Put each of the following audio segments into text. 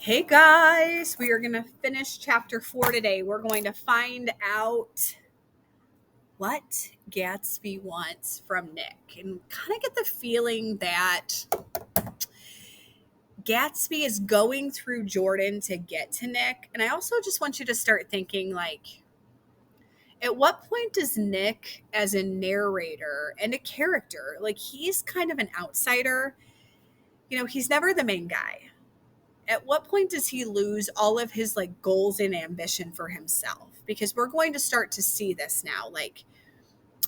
Hey guys, we are going to finish chapter 4 today. We're going to find out what Gatsby wants from Nick and kind of get the feeling that Gatsby is going through Jordan to get to Nick. And I also just want you to start thinking at what point does Nick, as a narrator and a character, he's kind of an outsider? He's never the main guy. At what point does he lose all of his goals and ambition for himself? Because we're going to start to see this now.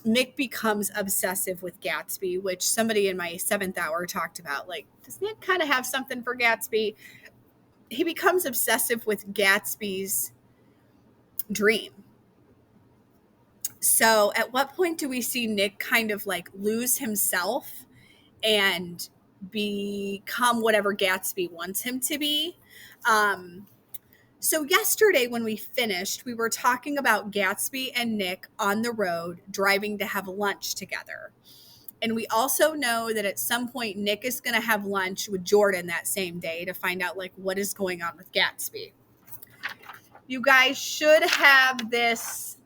Nick becomes obsessive with Gatsby, which somebody in my 7th hour talked about. Does Nick kind of have something for Gatsby? He becomes obsessive with Gatsby's dream. So at what point do we see Nick kind of lose himself and become whatever Gatsby wants him to be? So yesterday when we finished, we were talking about Gatsby and Nick on the road driving to have lunch together. And we also know that at some point Nick is going to have lunch with Jordan that same day to find out what is going on with Gatsby. You guys should have this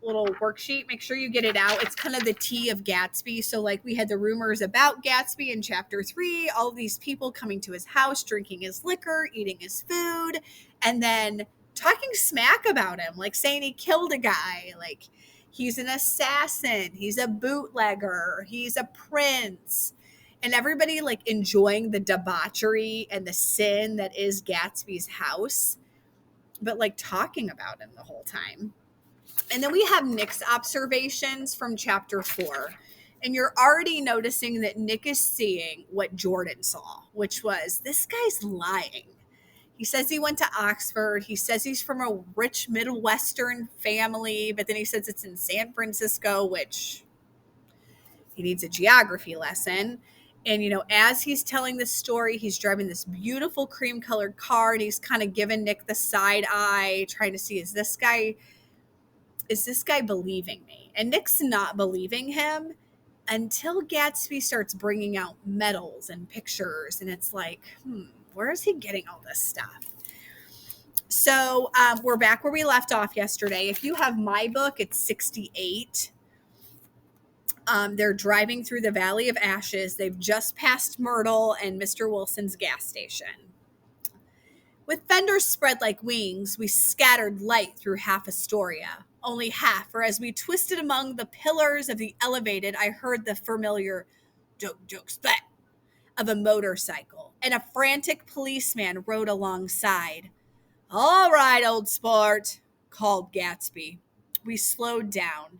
little worksheet. Make sure you get it out. It's kind of the tea of Gatsby. So we had the rumors about Gatsby in chapter 3, all these people coming to his house, drinking his liquor, eating his food, and then talking smack about him, saying he killed a guy, he's an assassin, he's a bootlegger, he's a prince, and everybody enjoying the debauchery and the sin that is Gatsby's house, but talking about him the whole time. And then we have Nick's observations from chapter 4. And you're already noticing that Nick is seeing what Jordan saw, which was this guy's lying. He says he went to Oxford. He says he's from a rich Midwestern family, but then he says it's in San Francisco, which he needs a geography lesson. And, as he's telling this story, he's driving this beautiful cream colored car and he's kind of giving Nick the side eye, trying to see, is this guy believing me? And Nick's not believing him until Gatsby starts bringing out medals and pictures. And it's where is he getting all this stuff? So we're back where we left off yesterday. If you have my book, it's 68. They're driving through the Valley of Ashes. They've just passed Myrtle and Mr. Wilson's gas station. With fenders spread like wings, we scattered light through half Astoria. Only half, for as we twisted among the pillars of the elevated, I heard the familiar joke splat of a motorcycle, and a frantic policeman rode alongside. "All right, old sport," called Gatsby. We slowed down.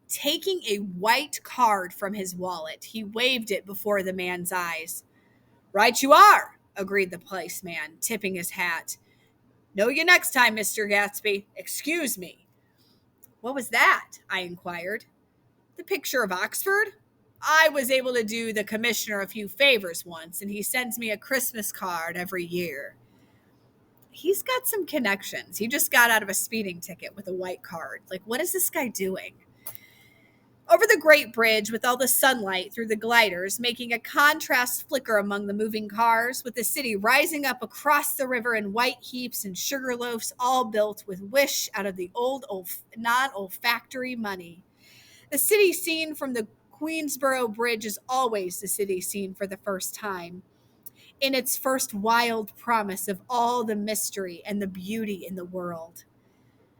Taking a white card from his wallet, he waved it before the man's eyes. "Right you are," agreed the policeman, tipping his hat. "Know you next time, Mr. Gatsby. Excuse me." "What was that?" I inquired. "The picture of Oxford? I was able to do the commissioner a few favors once, and he sends me a Christmas card every year." He's got some connections. He just got out of a speeding ticket with a white card. What is this guy doing? Over the great bridge, with all the sunlight through the gliders, making a contrast flicker among the moving cars, with the city rising up across the river in white heaps and sugar loaves, all built with wish out of the old non-olfactory money. The city seen from the Queensboro Bridge is always the city seen for the first time, in its first wild promise of all the mystery and the beauty in the world.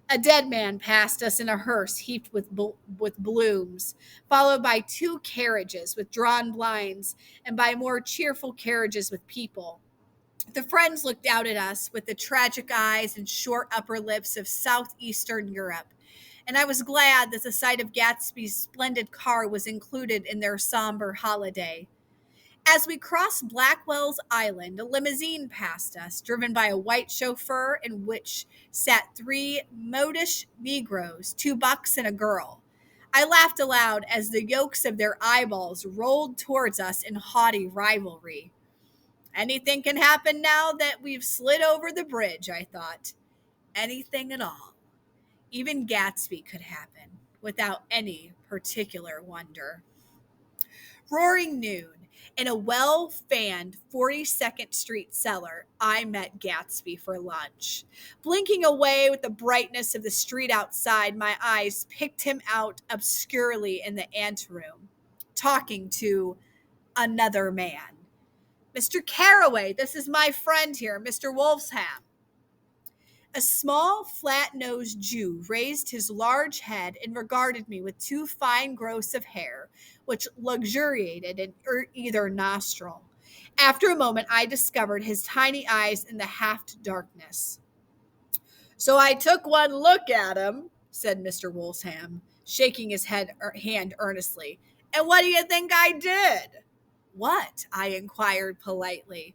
A dead man passed us in a hearse heaped with blooms, followed by 2 carriages with drawn blinds and by more cheerful carriages with people. The friends looked out at us with the tragic eyes and short upper lips of southeastern Europe, and I was glad that the sight of Gatsby's splendid car was included in their somber holiday. As we crossed Blackwell's Island, a limousine passed us, driven by a white chauffeur in which sat 3 modish Negroes, 2 bucks and a girl. I laughed aloud as the yolks of their eyeballs rolled towards us in haughty rivalry. Anything can happen now that we've slid over the bridge, I thought. Anything at all. Even Gatsby could happen, without any particular wonder. Roaring noon. In a well-fanned 42nd Street cellar, I met Gatsby for lunch. Blinking away with the brightness of the street outside, my eyes picked him out obscurely in the anteroom, talking to another man. Mr. Carraway, this is my friend here, Mr. Wolfsham. A small, flat-nosed Jew raised his large head and regarded me with two fine growths of hair, which luxuriated in either nostril. After a moment, I discovered his tiny eyes in the half-darkness. So I took one look at him, said Mr. Wolfsham, shaking his hand earnestly. And what do you think I did? What? I inquired politely.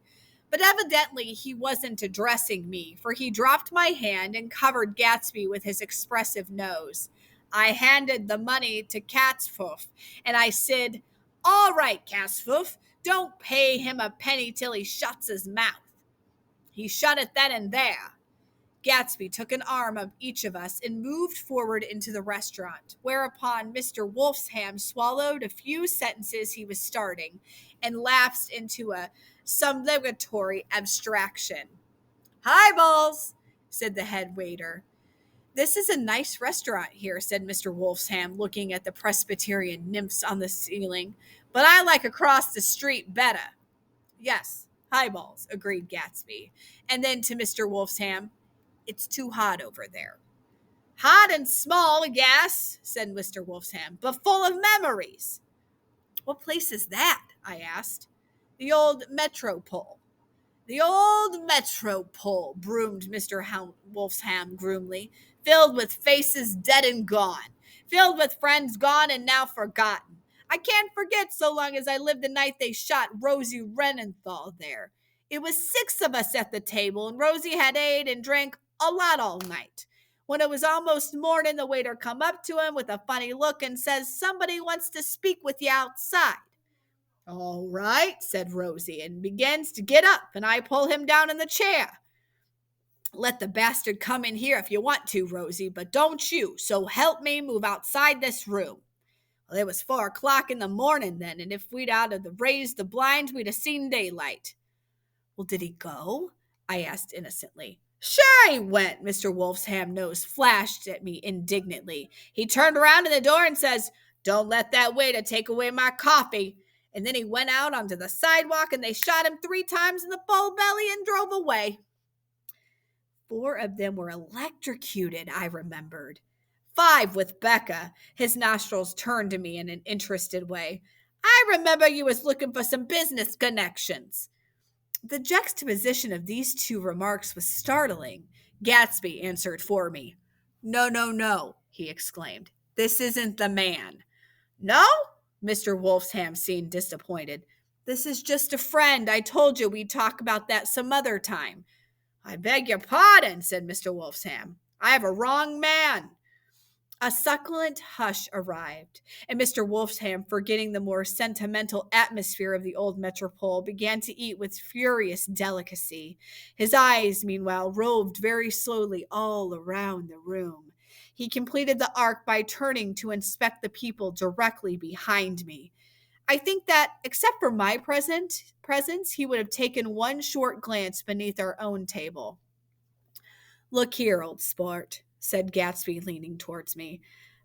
But evidently he wasn't addressing me, for he dropped my hand and covered Gatsby with his expressive nose. I handed the money to Catsfoof, and I said, All right, Catsfoof, don't pay him a penny till he shuts his mouth. He shut it then and there. Gatsby took an arm of each of us and moved forward into the restaurant, whereupon Mr. Wolfsham swallowed a few sentences he was starting and lapsed into a sublimatory abstraction. Highballs, said the head waiter. This is a nice restaurant here, said Mr. Wolfsham, looking at the Presbyterian nymphs on the ceiling, but I like across the street better. Yes, highballs, agreed Gatsby. And then to Mr. Wolfsham, It's too hot over there. Hot and small, I guess, said Mr. Wolfsham, but full of memories. What place is that? I asked. The old Metropole. The old Metropole, broomed Mr. Wolfsham grimly, filled with faces dead and gone, filled with friends gone and now forgotten. I can't forget so long as I lived the night they shot Rosie Renenthal there. It was 6 of us at the table, and Rosie had ate and drank a lot all night. When it was almost morning, the waiter come up to him with a funny look and says, Somebody wants to speak with you outside. All right, said Rosie, and begins to get up, and I pull him down in the chair. Let the bastard come in here if you want to, Rosie, but don't you, so help me move outside this room. Well, it was 4 o'clock in the morning then, and if we'd raised the blinds, we'd have seen daylight. Well, did he go? I asked innocently. Sure he went, Mr. Wolfsham's nose flashed at me indignantly. He turned around in the door and says, Don't let that waiter take away my coffee. And then he went out onto the sidewalk and they shot him 3 times in the full belly and drove away. 4 of them were electrocuted, I remembered. 5 with Becca. His nostrils turned to me in an interested way. I remember you was looking for some business connections. The juxtaposition of these 2 remarks was startling. Gatsby answered for me. No, he exclaimed. This isn't the man. No? Mr. Wolfsham seemed disappointed. This is just a friend. I told you we'd talk about that some other time. I beg your pardon, said Mr. Wolfsham. I have a wrong man. A succulent hush arrived, and Mr. Wolfsham, forgetting the more sentimental atmosphere of the old metropole, began to eat with furious delicacy. His eyes, meanwhile, roved very slowly all around the room. He completed the arc by turning to inspect the people directly behind me. I think that, except for my presence, he would have taken one short glance beneath our own table. Look here, old sport, said Gatsby, leaning towards me.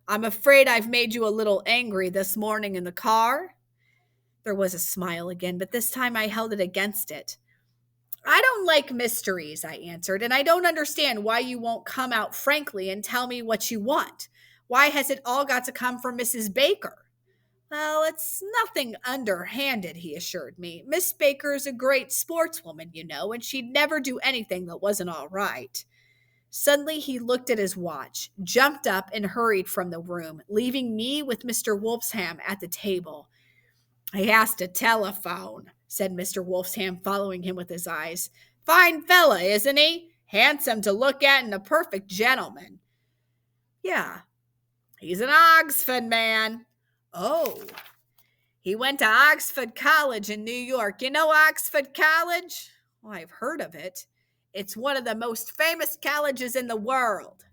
I'm afraid I've made you a little angry this morning in the car. There was a smile again, but this time I held it against it. I don't like mysteries, I answered, and I don't understand why you won't come out frankly and tell me what you want. Why has it all got to come from Mrs. Baker? Well, it's nothing underhanded, he assured me. Miss Baker's a great sportswoman, you know, and she'd never do anything that wasn't all right. Suddenly he looked at his watch, jumped up, and hurried from the room, leaving me with Mr. Wolfsham at the table. He has to telephone, said Mr. Wolfsham, following him with his eyes. Fine fella, isn't he? Handsome to look at and a perfect gentleman. Yeah, he's an Oxford man. Oh, he went to Oxford College in New York. You know Oxford College? Well, I've heard of it. It's one of the most famous colleges in the world.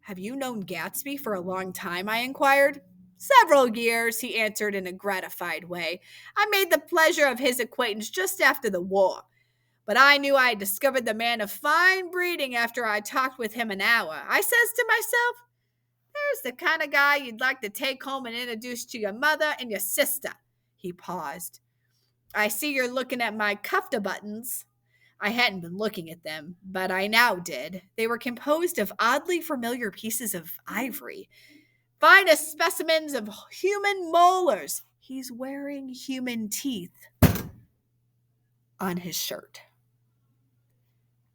Have you known Gatsby for a long time? I inquired. Several years, he answered in a gratified way. I made the pleasure of his acquaintance just after the war. But I knew I had discovered the man of fine breeding after I talked with him an hour. I says to myself, there's the kind of guy you'd like to take home and introduce to your mother and your sister. He paused. I see you're looking at my kufta buttons. I hadn't been looking at them, but I now did. They were composed of oddly familiar pieces of ivory, finest specimens of human molars. He's wearing human teeth on his shirt.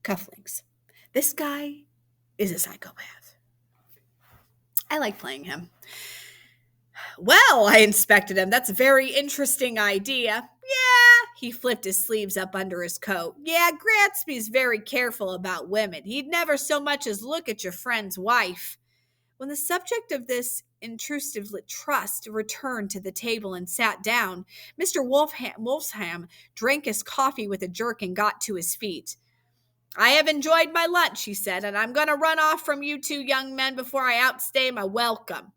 Cufflinks. This guy is a psychopath. I like playing him. Well, I inspected him. That's a very interesting idea. Yeah, he flipped his sleeves up under his coat. Yeah, Gatsby's very careful about women. He'd never so much as look at your friend's wife. When the subject of this intrusive trust returned to the table and sat down, Mr. Wolfsham drank his coffee with a jerk and got to his feet. I have enjoyed my lunch, he said, and I'm going to run off from you two young men before I outstay my welcome.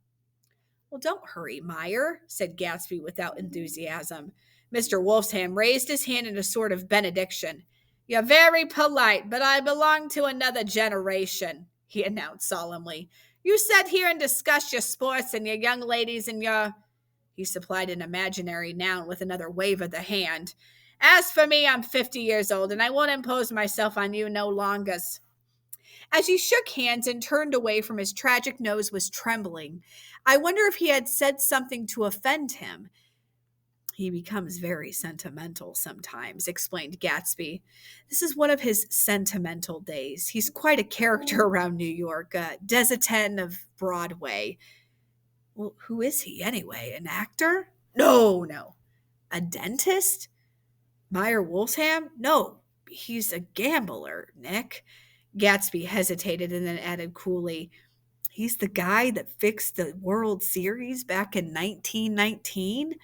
Well, don't hurry, Meyer, said Gatsby without enthusiasm. Mr. Wolfsham raised his hand in a sort of benediction. You're very polite, but I belong to another generation, he announced solemnly. You sit here and discuss your sports and your young ladies and your... He supplied an imaginary noun with another wave of the hand. As for me, I'm 50 years old, and I won't impose myself on you no longer. As he shook hands and turned away from his tragic nose was trembling. I wonder if he had said something to offend him. He becomes very sentimental sometimes, explained Gatsby. This is one of his sentimental days. He's quite a character around New York, a Desitin of Broadway. Well, who is he anyway? An actor? No. A dentist? Meyer Wolfsham? No, he's a gambler, Nick. Gatsby hesitated and then added coolly, he's the guy that fixed the World Series back in 1919?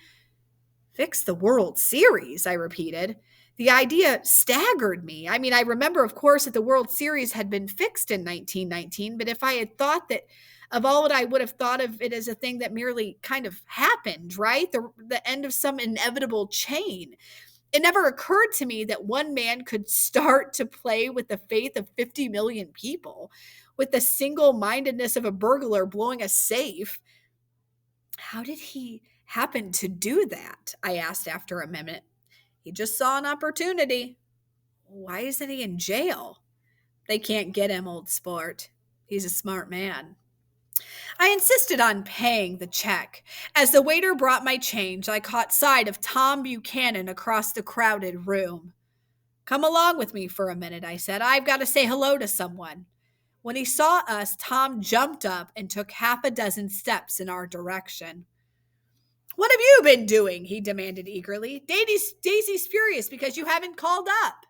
Fixed the World Series, I repeated. The idea staggered me. I mean, I remember, of course, that the World Series had been fixed in 1919, but if I had thought that of all, I would have thought of it as a thing that merely kind of happened, right? The end of some inevitable chain. It never occurred to me that one man could start to play with the faith of 50 million people, with the single-mindedness of a burglar blowing a safe. How did he happen to do that? I asked after a minute. He just saw an opportunity. Why isn't he in jail? They can't get him, old sport. He's a smart man. I insisted on paying the check. As the waiter brought my change, I caught sight of Tom Buchanan across the crowded room. Come along with me for a minute, I said. I've got to say hello to someone. When he saw us, Tom jumped up and took half a dozen steps in our direction. What have you been doing? He demanded eagerly. Daisy's furious because you haven't called up.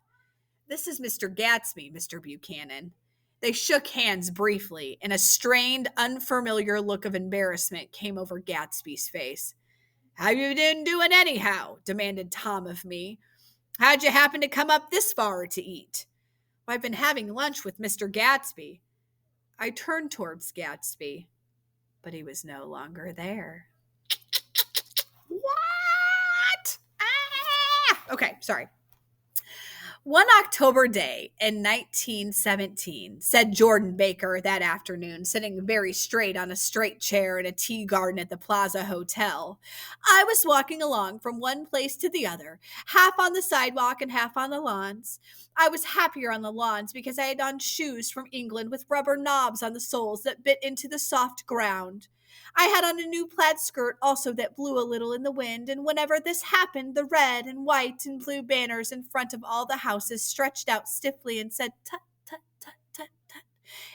This is Mr. Gatsby, Mr. Buchanan. They shook hands briefly, and a strained, unfamiliar look of embarrassment came over Gatsby's face. How you been doing anyhow? Demanded Tom of me. How'd you happen to come up this far to eat? I've been having lunch with Mr. Gatsby. I turned towards Gatsby, but he was no longer there. What? Okay, sorry. One October day in 1917, said Jordan Baker that afternoon, sitting very straight on a straight chair in a tea garden at the Plaza Hotel, I was walking along from one place to the other, half on the sidewalk and half on the lawns. I was happier on the lawns because I had on shoes from England with rubber knobs on the soles that bit into the soft ground. I had on a new plaid skirt also that blew a little in the wind, and whenever this happened, the red and white and blue banners in front of all the houses stretched out stiffly and said tut, tut, tut, tut, tut,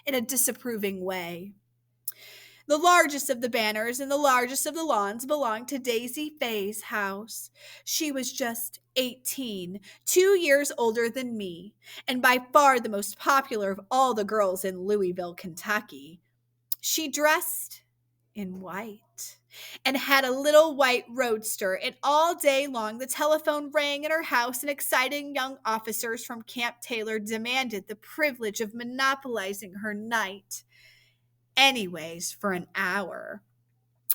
in a disapproving way. The largest of the banners and the largest of the lawns belonged to Daisy Fay's house. She was just 18, 2 years older than me, and by far the most popular of all the girls in Louisville, Kentucky. She dressed in white and had a little white roadster, and all day long the telephone rang in her house and exciting young officers from Camp Taylor demanded the privilege of monopolizing her night. Anyways, for an hour.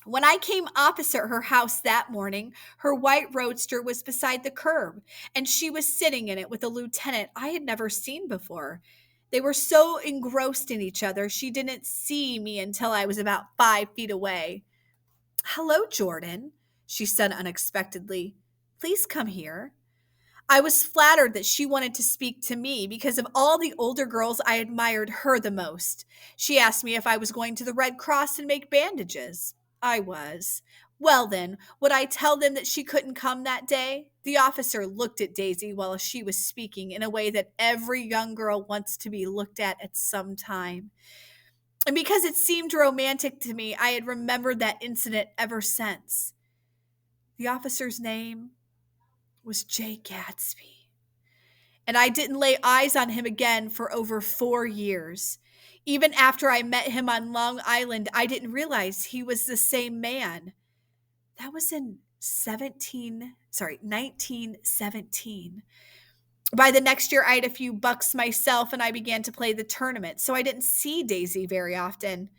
When I came opposite her house that morning, her white roadster was beside the curb, and she was sitting in it with a lieutenant I had never seen before. They were so engrossed in each other, she didn't see me until I was about 5 feet away. "Hello, Jordan," she said unexpectedly. "Please come here." I was flattered that she wanted to speak to me because of all the older girls I admired her the most. She asked me if I was going to the Red Cross and make bandages. I was. Well, then, would I tell them that she couldn't come that day? The officer looked at Daisy while she was speaking in a way that every young girl wants to be looked at some time. And because it seemed romantic to me, I had remembered that incident ever since. The officer's name was Jay Gatsby, and I didn't lay eyes on him again for over 4 years. Even after I met him on Long Island, I didn't realize he was the same man. That was in 1917. By the next year, I had a few bucks myself and I began to play the tournament, so I didn't see Daisy very often.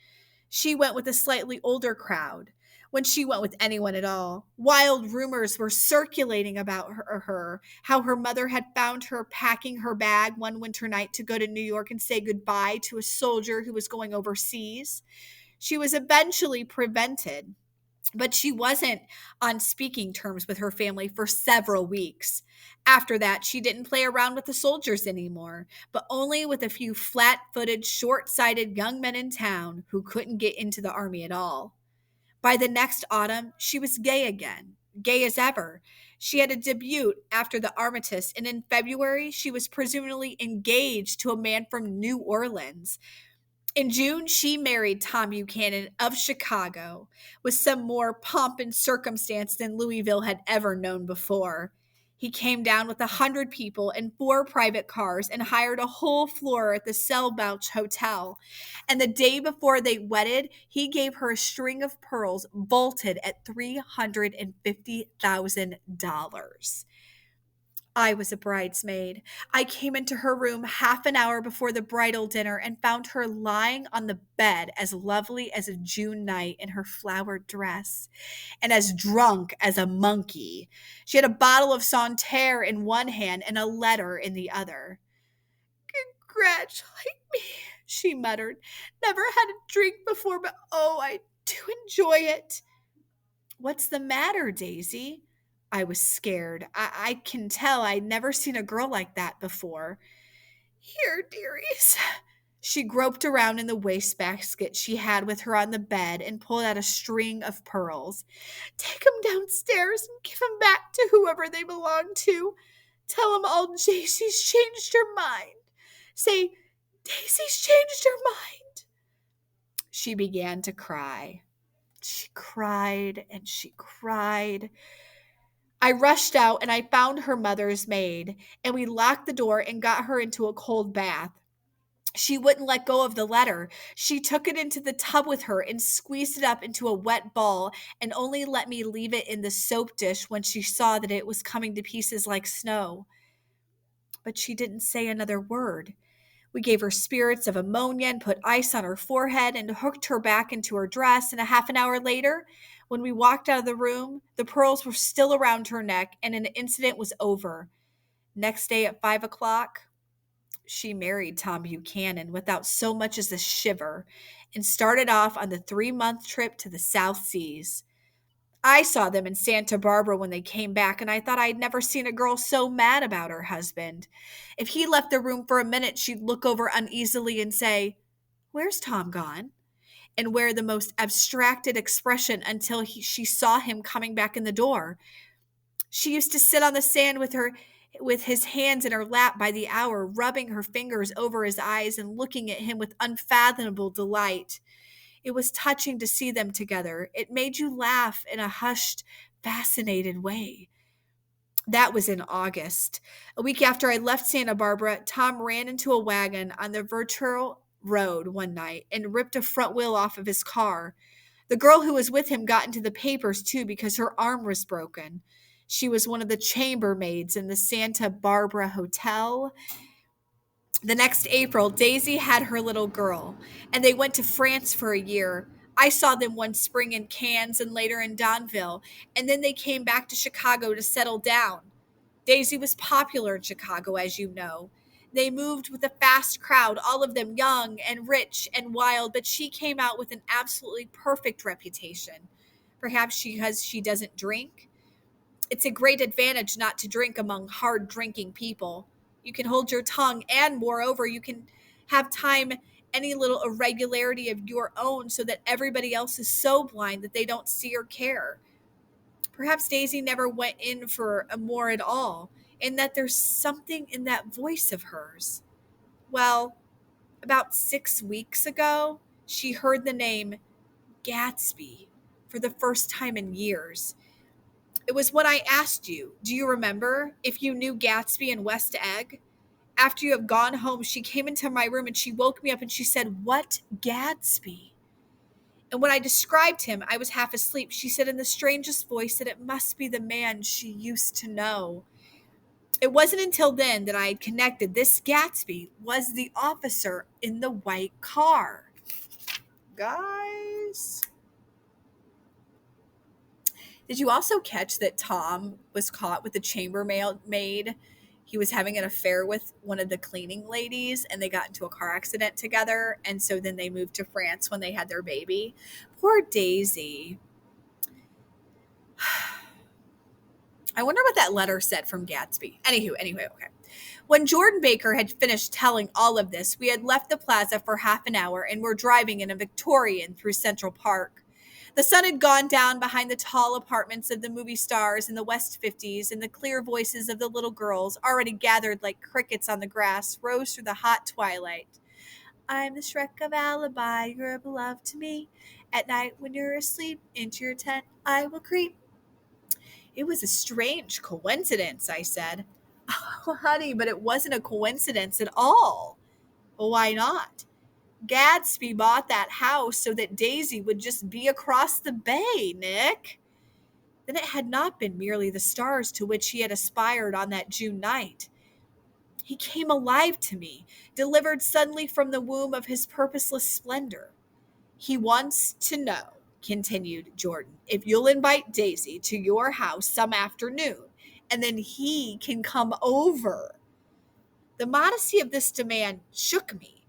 She went with a slightly older crowd, when she went with anyone at all. Wild rumors were circulating about her, how her mother had found her packing her bag one winter night to go to New York and say goodbye to a soldier who was going overseas. She was eventually prevented, but she wasn't on speaking terms with her family for several weeks. After that, she didn't play around with the soldiers anymore, but only with a few flat footed, short sighted young men in town who couldn't get into the army at all. By the next autumn, she was gay again, gay as ever. She had a debut after the armistice, and in February, she was presumably engaged to a man from New Orleans. In June, she married Tom Buchanan of Chicago with some more pomp and circumstance than Louisville had ever known before. He came down with 100 people in 4 private cars and hired a whole floor at the Selbouch Hotel. And the day before they wedded, he gave her a string of pearls vaulted at $350,000. I was a bridesmaid. I came into her room half an hour before the bridal dinner and found her lying on the bed as lovely as a June night in her flowered dress and as drunk as a monkey. She had a bottle of Santerre in one hand and a letter in the other. "Congratulate me," she muttered. "Never had a drink before, but oh, I do enjoy it." "What's the matter, Daisy?" I was scared. I can tell I'd never seen a girl like that before. "Here, dearies." She groped around in the wastebasket she had with her on the bed and pulled out a string of pearls. "Take 'em downstairs and give 'em back to whoever they belong to. Tell 'em all Daisy's changed her mind. Say, Daisy's changed her mind." She began to cry. She cried and she cried. I rushed out and I found her mother's maid, and we locked the door and got her into a cold bath. She wouldn't let go of the letter. She took it into the tub with her and squeezed it up into a wet ball and only let me leave it in the soap dish when she saw that it was coming to pieces like snow. But she didn't say another word. We gave her spirits of ammonia and put ice on her forehead and hooked her back into her dress. And a half an hour later, when we walked out of the room, the pearls were still around her neck and an incident was over. Next day at 5 o'clock, she married Tom Buchanan without so much as a shiver and started off on the 3-month trip to the South Seas. I saw them in Santa Barbara when they came back, and I thought I'd never seen a girl so mad about her husband. If he left the room for a minute, she'd look over uneasily and say, "Where's Tom gone?" and wear the most abstracted expression until she saw him coming back in the door. She used to sit on the sand with his hands in her lap by the hour, rubbing her fingers over his eyes and looking at him with unfathomable delight. It was touching to see them together. It made you laugh in a hushed, fascinated way. That was in August. A week after I left Santa Barbara, Tom ran into a wagon on the Ventura Road one night and ripped a front wheel off of his car. The girl who was with him got into the papers too because her arm was broken. She was one of the chambermaids in the Santa Barbara Hotel. The next April, Daisy had her little girl, and they went to France for a year. I saw them one spring in Cannes and later in Danville, and then they came back to Chicago to settle down. Daisy was popular in Chicago, as you know. They moved with a fast crowd, all of them young and rich and wild, but she came out with an absolutely perfect reputation. Perhaps because she doesn't drink. It's a great advantage not to drink among hard drinking people. You can hold your tongue, and moreover, you can have time any little irregularity of your own so that everybody else is so blind that they don't see or care. Perhaps Daisy never went in for a more at all, and that there's something in that voice of hers. Well, about 6 weeks ago, she heard the name Gatsby for the first time in years. It was when I asked you, do you remember, if you knew Gatsby and West Egg? After you have gone home, she came into my room and she woke me up and she said, "What Gatsby?" And when I described him, I was half asleep. She said in the strangest voice that it must be the man she used to know. It wasn't until then that I had connected this Gatsby was the officer in the white car. Guys. Did you also catch that Tom was caught with a chambermaid? He was having an affair with one of the cleaning ladies and they got into a car accident together. And so then they moved to France when they had their baby. Poor Daisy. I wonder what that letter said from Gatsby. Anyway, okay. When Jordan Baker had finished telling all of this, we had left the plaza for half an hour and were driving in a Victorian through Central Park. The sun had gone down behind the tall apartments of the movie stars in the West 50s, and the clear voices of the little girls, already gathered like crickets on the grass, rose through the hot twilight. I'm the Shrek of Alibi, you're beloved to me. At night when you're asleep, into your tent I will creep. It was a strange coincidence, I said. Oh, honey, but it wasn't a coincidence at all. Well, why not? Gadsby bought that house so that Daisy would just be across the bay, Nick. Then it had not been merely the stars to which he had aspired on that June night. He came alive to me, delivered suddenly from the womb of his purposeless splendor. He wants to know, continued Jordan, if you'll invite Daisy to your house some afternoon, and then he can come over. The modesty of this demand shook me.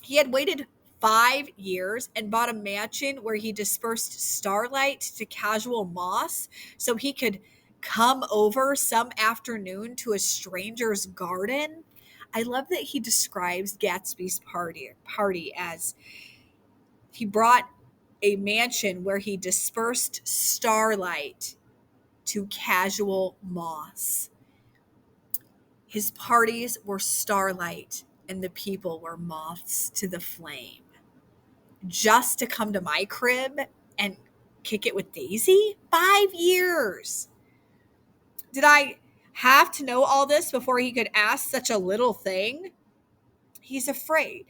He had waited 5 years and bought a mansion where he dispersed starlight to casual moss so he could come over some afternoon to a stranger's garden. I love that he describes Gatsby's party as he brought a mansion where he dispersed starlight to casual moss. His parties were starlight and the people were moths to the flame. Just to come to my crib and kick it with Daisy? 5 years. Did I have to know all this before he could ask such a little thing? He's afraid.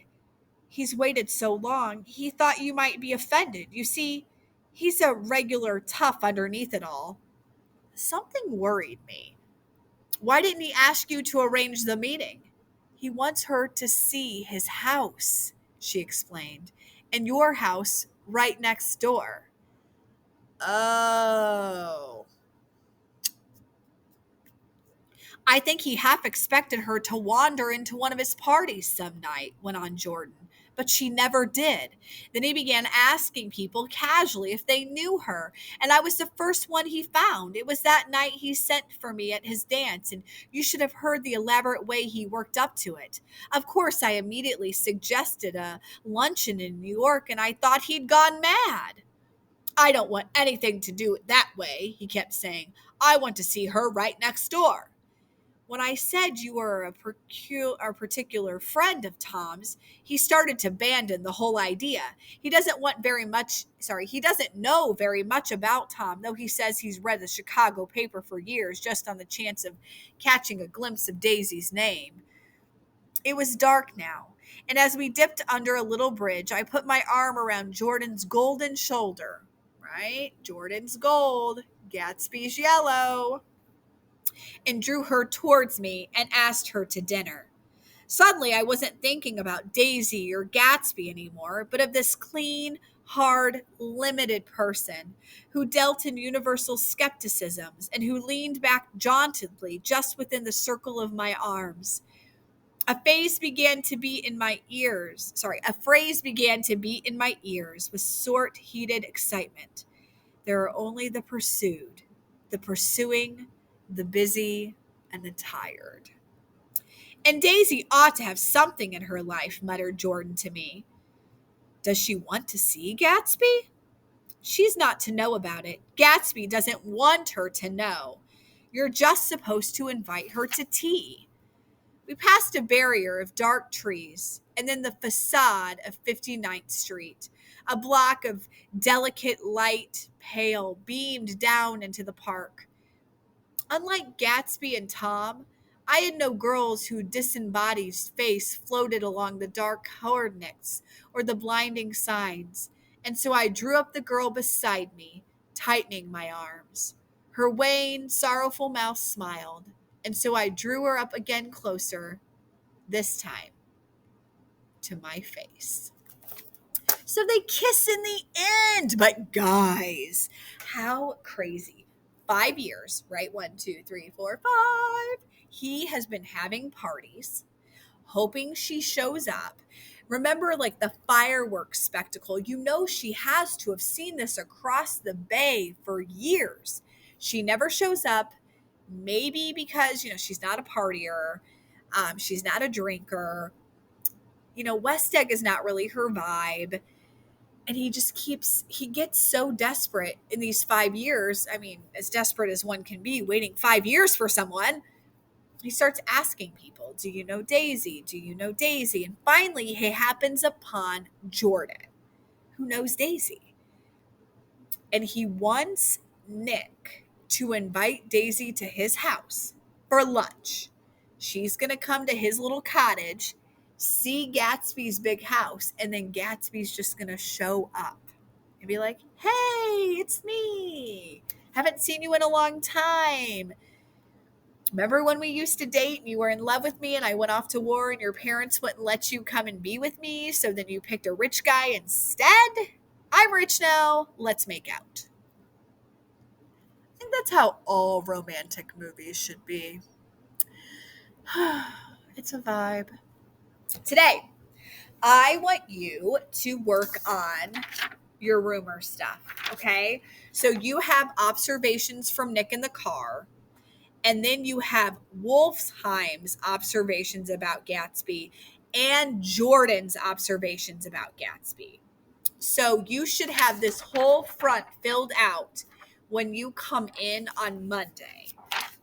He's waited so long, he thought you might be offended. You see, he's a regular tough underneath it all. Something worried me. Why didn't he ask you to arrange the meeting? He wants her to see his house, she explained, and your house right next door. Oh. I think he half expected her to wander into one of his parties some night, went on Jordan, but she never did. Then he began asking people casually if they knew her, and I was the first one he found. It was that night he sent for me at his dance, and you should have heard the elaborate way he worked up to it. Of course, I immediately suggested a luncheon in New York, and I thought he'd gone mad. I don't want anything to do it that way, he kept saying. I want to see her right next door. When I said you were a particular friend of Tom's, he started to abandon the whole idea. He doesn't know very much about Tom, though he says he's read the Chicago paper for years just on the chance of catching a glimpse of Daisy's name. It was dark now, and as we dipped under a little bridge, I put my arm around Jordan's golden shoulder. Right? Jordan's gold, Gatsby's yellow. And drew her towards me and asked her to dinner. Suddenly, I wasn't thinking about Daisy or Gatsby anymore, but of this clean, hard, limited person who dealt in universal skepticisms and who leaned back jauntily just within the circle of my arms. A phrase began to beat in my ears with short, heated excitement. There are only the pursued, the pursuing, the busy, and the tired. And Daisy ought to have something in her life, muttered Jordan to me. Does she want to see Gatsby? She's not to know about it. Gatsby doesn't want her to know. You're just supposed to invite her to tea. We passed a barrier of dark trees and then the facade of 59th Street. A block of delicate light, pale, beamed down into the park. Unlike Gatsby and Tom, I had no girls whose disembodied face floated along the dark coordinates or the blinding signs, and so I drew up the girl beside me, tightening my arms. Her wan, sorrowful mouth smiled, and so I drew her up again closer, this time to my face. So they kiss in the end. But guys, how crazy. 5 years, right? 1, 2, 3, 4, 5. He has been having parties, hoping she shows up. Remember, like the fireworks spectacle, she has to have seen this across the bay for years. She never shows up, maybe because, she's not a partier. She's not a drinker. West Egg is not really her vibe. And he gets so desperate in these 5 years. I mean, as desperate as one can be, waiting 5 years for someone. He starts asking people, do you know Daisy? Do you know Daisy? And finally, he happens upon Jordan, who knows Daisy. And he wants Nick to invite Daisy to his house for lunch. She's going to come to his little cottage, see Gatsby's big house, and then Gatsby's just going to show up and be like, hey, it's me. Haven't seen you in a long time. Remember when we used to date and you were in love with me and I went off to war and your parents wouldn't let you come and be with me, so then you picked a rich guy instead? I'm rich now. Let's make out. I think that's how all romantic movies should be. It's a vibe. Today, I want you to work on your rumor stuff, okay? So you have observations from Nick in the car, and then you have Wolfsheim's observations about Gatsby and Jordan's observations about Gatsby. So you should have this whole front filled out when you come in on Monday.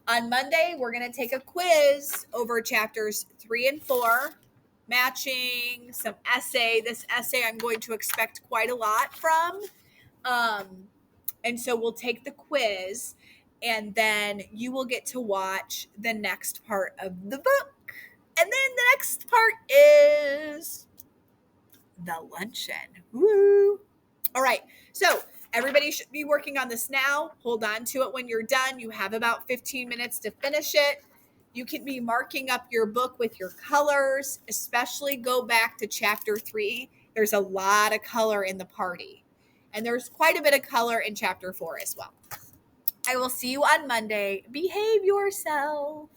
On Monday, we're going to take a quiz over chapters 3 and 4, matching some essay. This essay I'm going to expect quite a lot from. And so we'll take the quiz, and then you will get to watch the next part of the book. And then the next part is the luncheon. Woo! All right. So everybody should be working on this now. Hold on to it when you're done. You have about 15 minutes to finish it. You can be marking up your book with your colors, especially go back to chapter 3. There's a lot of color in the party. And there's quite a bit of color in chapter 4 as well. I will see you on Monday. Behave yourself.